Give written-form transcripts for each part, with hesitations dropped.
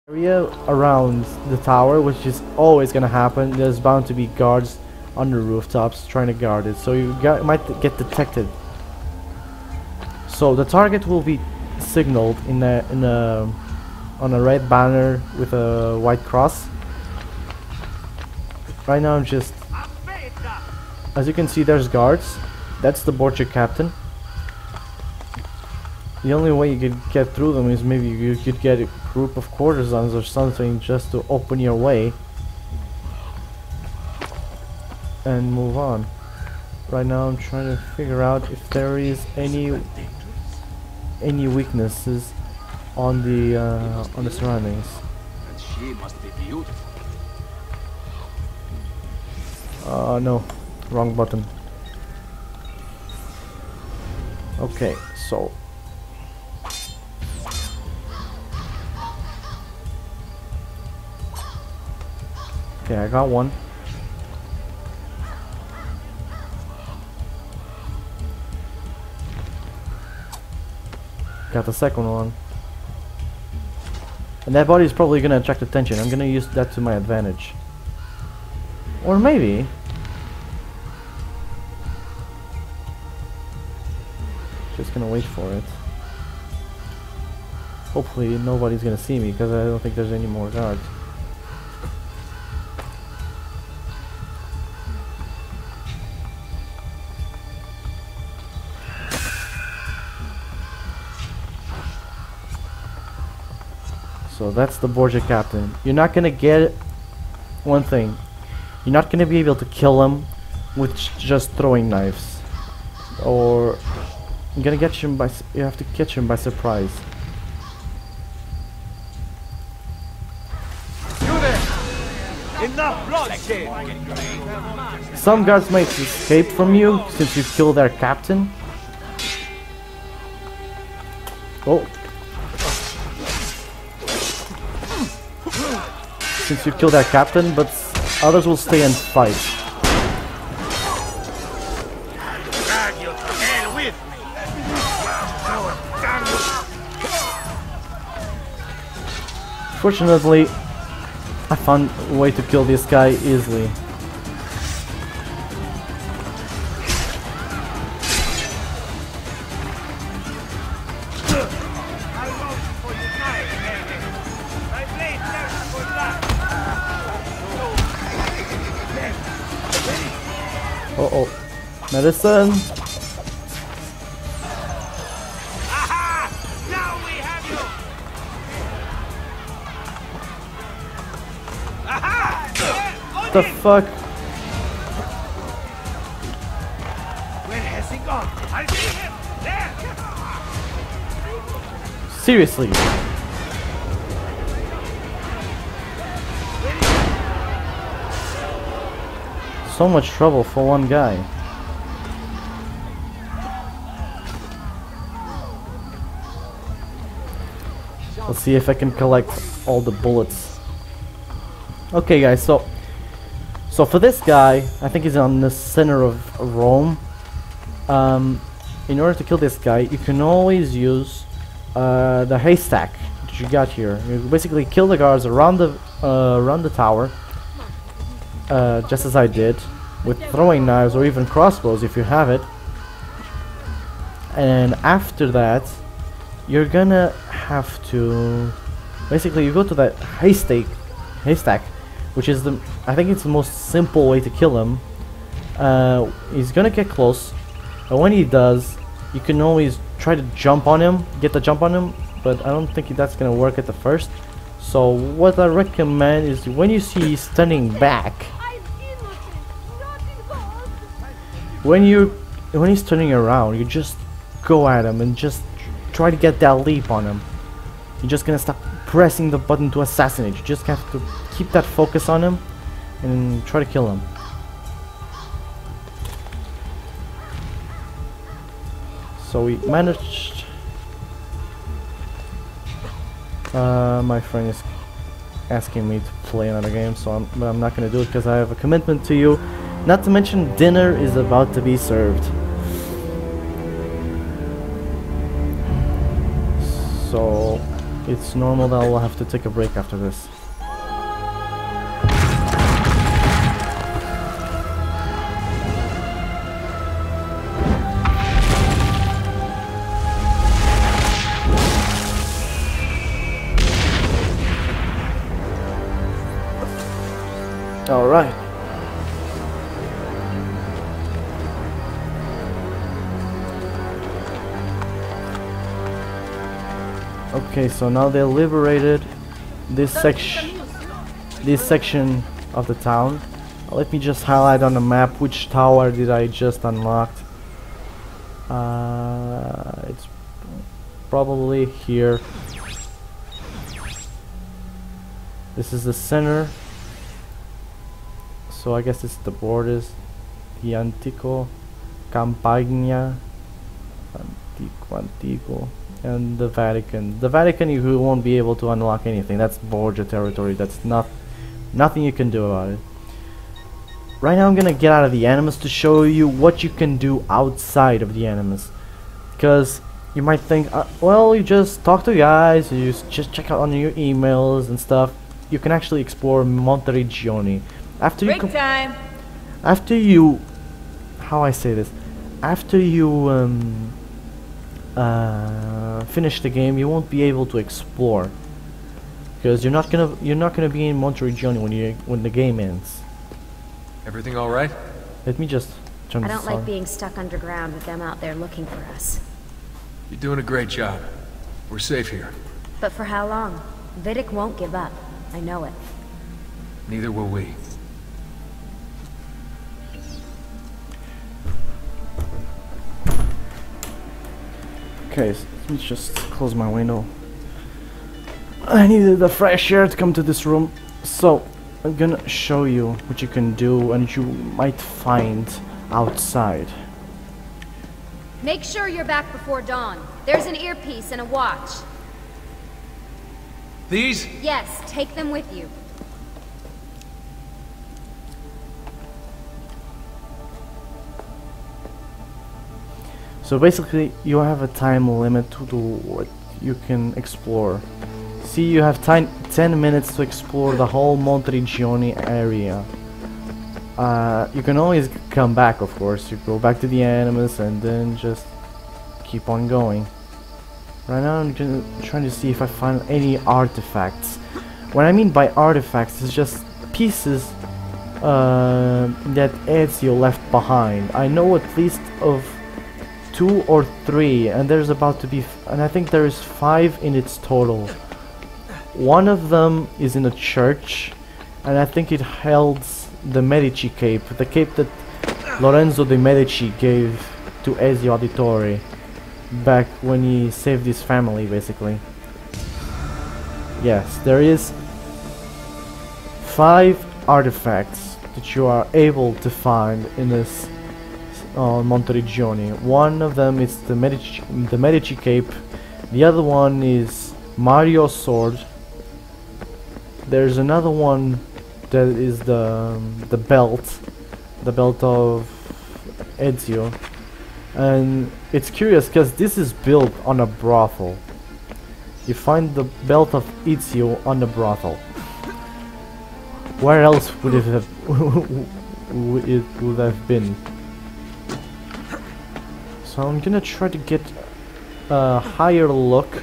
area around the tower, which is always gonna happen. There's bound to be guards on the rooftops trying to guard it, so might get detected. So the target will be signaled on a red banner with a white cross. Right now, as you can see, there's guards. That's the Borgia captain. The only way you could get through them is maybe you could get a group of courtesans or something just to open your way and move on. Right now I'm trying to figure out if there is any weaknesses on the surroundings. And she must be beautiful. No, wrong button. Okay, so okay, I got one. Got the second one. And that body is probably gonna attract attention. I'm gonna use that to my advantage. Or maybe just gonna wait for it. Hopefully nobody's gonna see me because I don't think there's any more guards. So that's the Borgia captain. You're not gonna get one thing. You're not gonna be able to kill him with just throwing knives, or you're gonna get him by. You have to catch him by surprise. You there! Enough bloodshed! Some guards might escape from you since you kill their captain. Oh. Since you kill that captain, but others will stay and fight. Drag your tail with me! Fortunately, I found a way to kill this guy easily. Uh-oh. Medicine. Aha! Now we have you! Aha! What the fuck? Where has he gone? I see him! There! Seriously. So much trouble for one guy. Let's see if I can collect all the bullets. Okay guys, so for this guy, I think he's on the center of Rome. In order to kill this guy, you can always use the haystack that you got here. You basically kill the guards around the tower. Just as I did, with throwing knives or even crossbows if you have it. And after that, you're gonna have to basically you go to that haystack, which is I think it's the most simple way to kill him. He's gonna get close, and when he does, you can always try to jump on him, get the jump on him, but I don't think that's gonna work at the first. So what I recommend is when you see he's turning back, when he's turning around, you just go at him and just try to get that leap on him. You're just gonna stop pressing the button to assassinate. You just have to keep that focus on him and try to kill him. So we managed. My friend is asking me to play another game, so but I'm not gonna do it because I have a commitment to you. Not to mention dinner is about to be served. So it's normal that I'll have to take a break after this. All right. Okay, so now they liberated this section of the town. Let me just highlight on the map which tower did I just unlock. It's probably here. This is the center. So I guess it's the borders, the Antico, Campagna, Antico, and the Vatican. The Vatican, you won't be able to unlock anything. That's Borgia territory. That's nothing you can do about it. Right now I'm gonna get out of the Animus to show you what you can do outside of the Animus. Because you might think, well, you just talk to guys, you just check out on your emails and stuff. You can actually explore Monterigioni. After you how I say this, after you finish the game, you won't be able to explore because you're not gonna be in Monterigioni when the game ends. Everything all right? Let me just turn this on. I don't like being stuck underground with them out there looking for us. You're doing a great job. We're safe here. But for how long? Vidic won't give up. I know it. Neither will we. Okay, so let me just close my window. I needed the fresh air to come to this room, so I'm gonna show you what you can do and you might find outside. Make sure you're back before dawn. There's an earpiece and a watch. These? Yes, take them with you. So basically, you have a time limit to what you can explore. See, you have 10 minutes to explore the whole Monterigioni area. You can always come back, of course. You go back to the Animus and then just keep on going. Right now, I'm trying to see if I find any artifacts. What I mean by artifacts is just pieces that Ezio left behind. I know at least of 2 or 3, and there's about to be, and I think there is 5 in its total. One of them is in a church, and I think it holds the Medici cape, the cape that Lorenzo de' Medici gave to Ezio Auditore back when he saved his family, basically. Yes, there is 5 artifacts that you are able to find in this Monterigioni. One of them is the Medici cape. The other one is Mario's sword. There's another one that is the belt of Ezio, and it's curious because this is built on a brothel. You find the belt of Ezio on the brothel. Where else would it have would have been? So I'm gonna try to get a higher look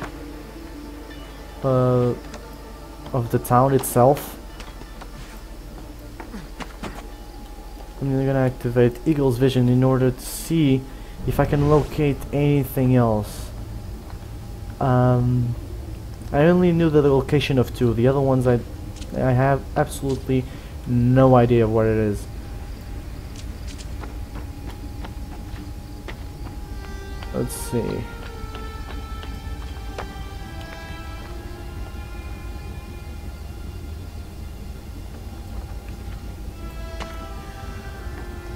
of the town itself. I'm gonna activate Eagle's Vision in order to see if I can locate anything else. I only knew the location of 2. The other ones I have absolutely no idea what it is. Let's see.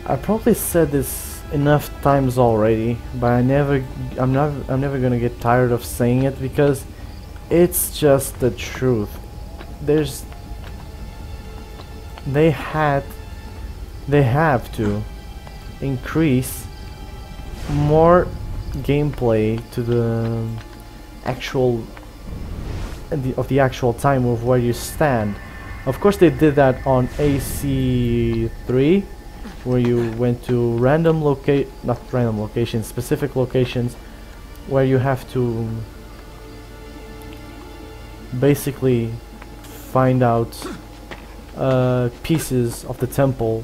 I probably said this enough times already, but I'm never gonna get tired of saying it because it's just the truth. They have to increase more gameplay to the actual of the actual time of where you stand. Of course, they did that on AC3, where you went to not random locations, specific locations, where you have to basically find out pieces of the temple,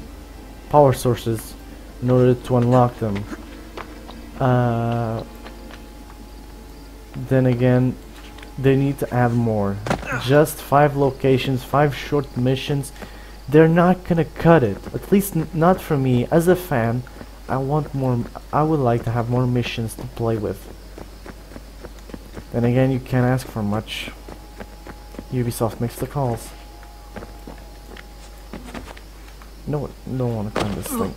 power sources, in order to unlock them. Then again, they need to add more. Just 5 locations, 5 short missions, they're not gonna cut it. At least not for me. As a fan, I want more. I would like to have more missions to play with. Then again, you can't ask for much. Ubisoft makes the calls. No, don't want to climb this thing.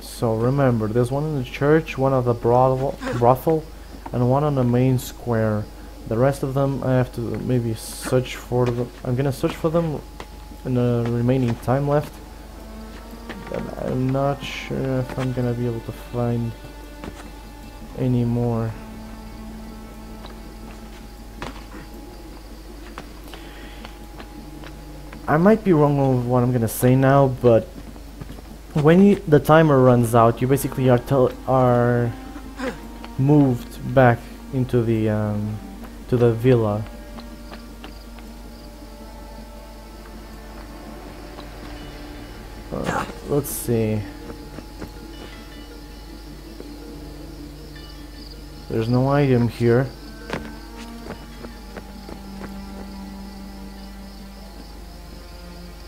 So remember, there's one in the church, one at the brothel, and one on the main square. The rest of them I have to maybe search for them. I'm gonna search for them in the remaining time left. But I'm not sure if I'm gonna be able to find any more. I might be wrong with what I'm gonna say now, but when the timer runs out, you basically are moved back into the to the villa. Let's see. There's no item here.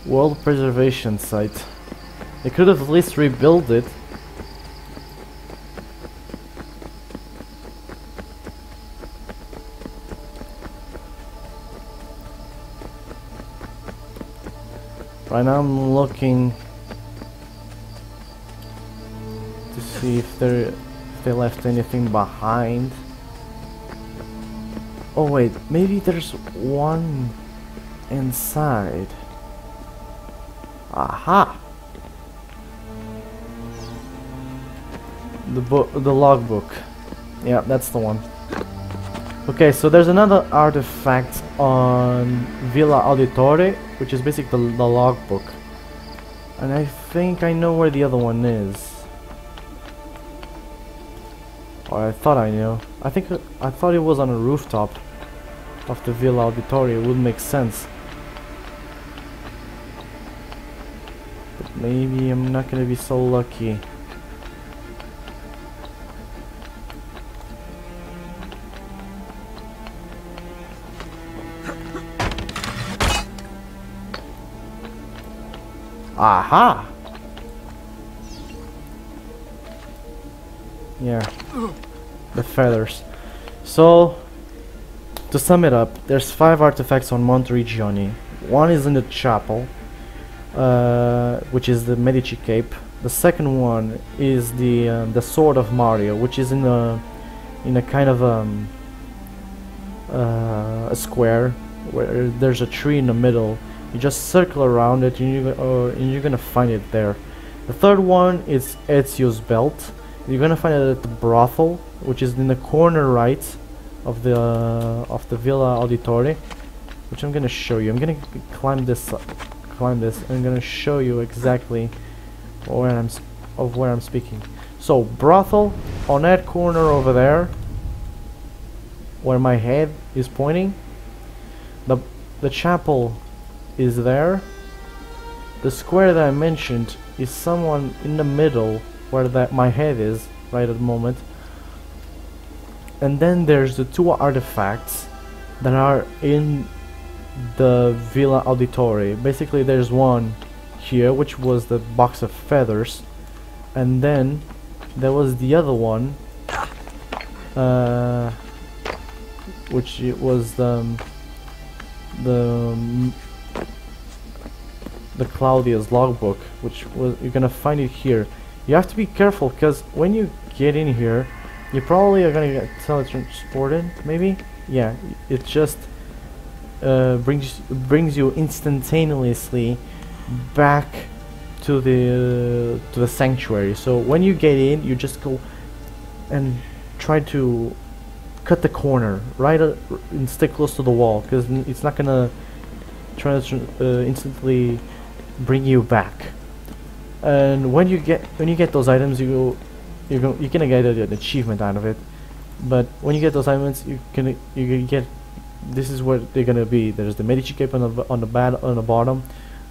World preservation site. They could have at least rebuilt it. Right now I'm looking to see if they left anything behind. Oh wait, maybe there's one inside. Aha! The logbook. Yeah, that's the one. Okay, so there's another artifact on Villa Auditore, which is basically the logbook. And I think I know where the other one is. Or I thought I knew. I thought it was on a rooftop of the Villa Auditore. It would make sense. But maybe I'm not gonna be so lucky. Aha! Yeah, the feathers. So, to sum it up, there's 5 artifacts on Monterigioni. One is in the chapel, which is the Medici cape. The second one is the sword of Mario, which is in a kind of a square where there's a tree in the middle. You just circle around it and you're gonna find it there. The third one is Ezio's belt. You're gonna find it at the brothel, which is in the corner right of the Villa Auditore, which I'm gonna show you. I'm gonna climb this. I'm gonna show you exactly where I'm speaking. So brothel on that corner over there, where my head is pointing. The chapel is there. The square that I mentioned is someone in the middle where my head is right at the moment. And then there's the 2 artifacts that are in the Villa Auditore. Basically there's one here, which was the box of feathers, and then there was the other one, which was the Claudia's logbook, which you're gonna find it here. You have to be careful, because when you get in here, you probably are gonna get teletransported. Maybe, yeah. It just brings you instantaneously back to the sanctuary. So when you get in, you just go and try to cut the corner right and stick close to the wall, because it's not gonna try to instantly bring you back. And when you get those items, you're gonna get an achievement out of it. But when you get those items, you get, this is what they're gonna be. There's the Medici cape on the bottom,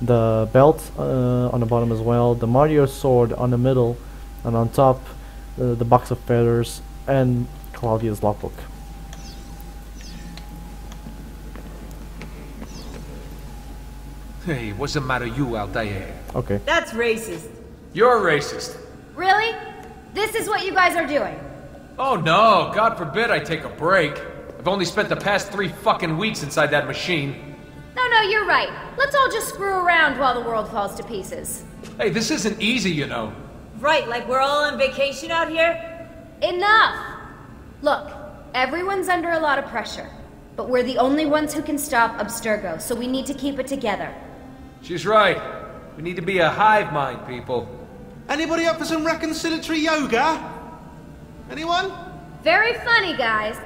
the belt on the bottom as well, the Mario sword on the middle, and on top the box of feathers and Claudia's logbook. Hey, what's the matter you, Altair? Okay. That's racist. You're racist. Really? This is what you guys are doing? Oh no, God forbid I take a break. I've only spent the past 3 fucking weeks inside that machine. No, you're right. Let's all just screw around while the world falls to pieces. Hey, this isn't easy, you know. Right, like we're all on vacation out here? Enough! Look, everyone's under a lot of pressure, but we're the only ones who can stop Abstergo, so we need to keep it together. She's right. We need to be a hive mind, people. Anybody up for some reconciliatory yoga? Anyone? Very funny, guys.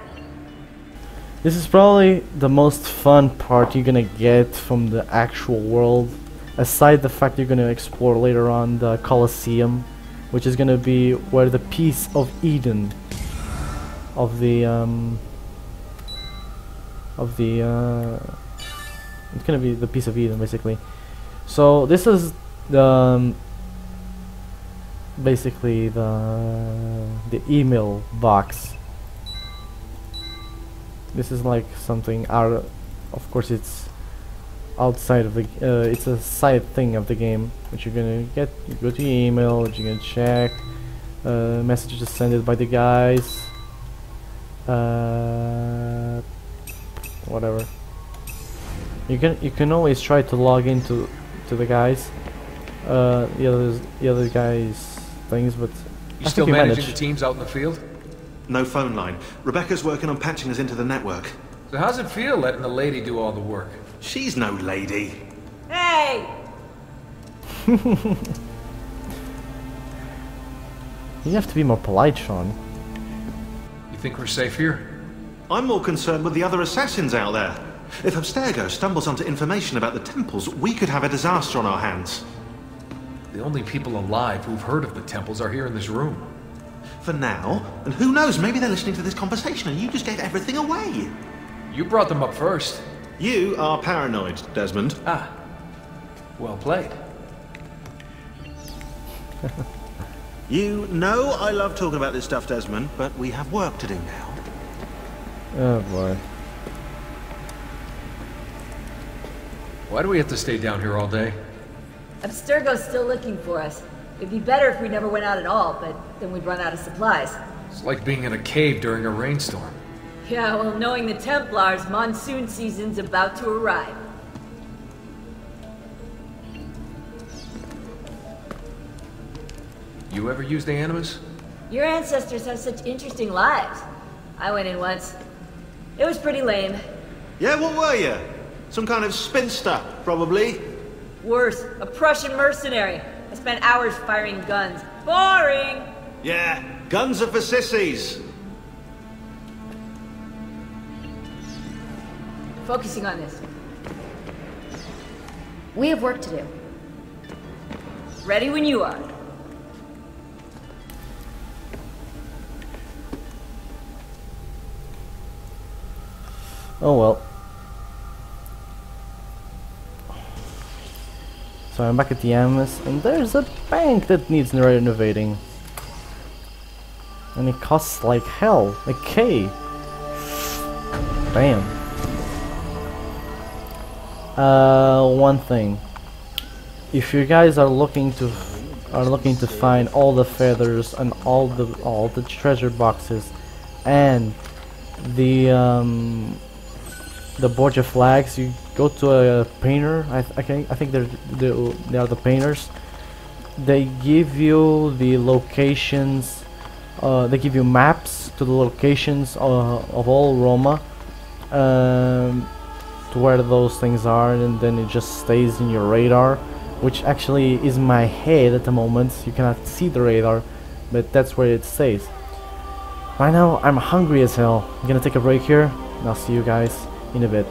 This is probably the most fun part you're gonna get from the actual world, aside the fact you're gonna explore later on the Colosseum, which is gonna be where the piece of Eden of the it's gonna be the piece of Eden, basically. So this is the basically the email box. This is like something out. Of course, it's outside of the. It's a side thing of the game, which you're gonna get. You go to your email, which you're gonna check. Messages sent by the guys. Whatever. You can always try to log into the guys. The other guys things, but you still managing the teams out in the field? No phone line. Rebecca's working on patching us into the network. So how's it feel letting the lady do all the work? She's no lady. Hey! You have to be more polite, Sean. You think we're safe here? I'm more concerned with the other assassins out there. If Abstergo stumbles onto information about the temples, we could have a disaster on our hands. The only people alive who've heard of the temples are here in this room. For now, and who knows, maybe they're listening to this conversation and you just gave everything away. You brought them up first. You are paranoid, Desmond. Ah, well played. You know I love talking about this stuff, Desmond, but we have work to do now. Oh boy. Why do we have to stay down here all day? Abstergo's still looking for us. It'd be better if we never went out at all, but then we'd run out of supplies. It's like being in a cave during a rainstorm. Yeah, well, knowing the Templars, monsoon season's about to arrive. You ever use the Animus? Your ancestors have such interesting lives. I went in once. It was pretty lame. Yeah, what were you? Some kind of spinster, probably. Worse, a Prussian mercenary. I spent hours firing guns. Boring! Yeah, guns are for sissies. Focusing on this. We have work to do. Ready when you are. Oh well. So I'm back at the Amis, and there's a bank that needs renovating. And it costs like hell. A K. Damn. One thing. If you guys are looking to find all the feathers and all the treasure boxes and the Borgia flags, you go to a painter. I think they are the painters. They give you the locations. They give you maps to the locations of all Roma, to where those things are, and then it just stays in your radar, which actually is my head at the moment. You cannot see the radar, but that's where it stays. Right now, I'm hungry as hell. I'm gonna take a break here, and I'll see you guys in a bit.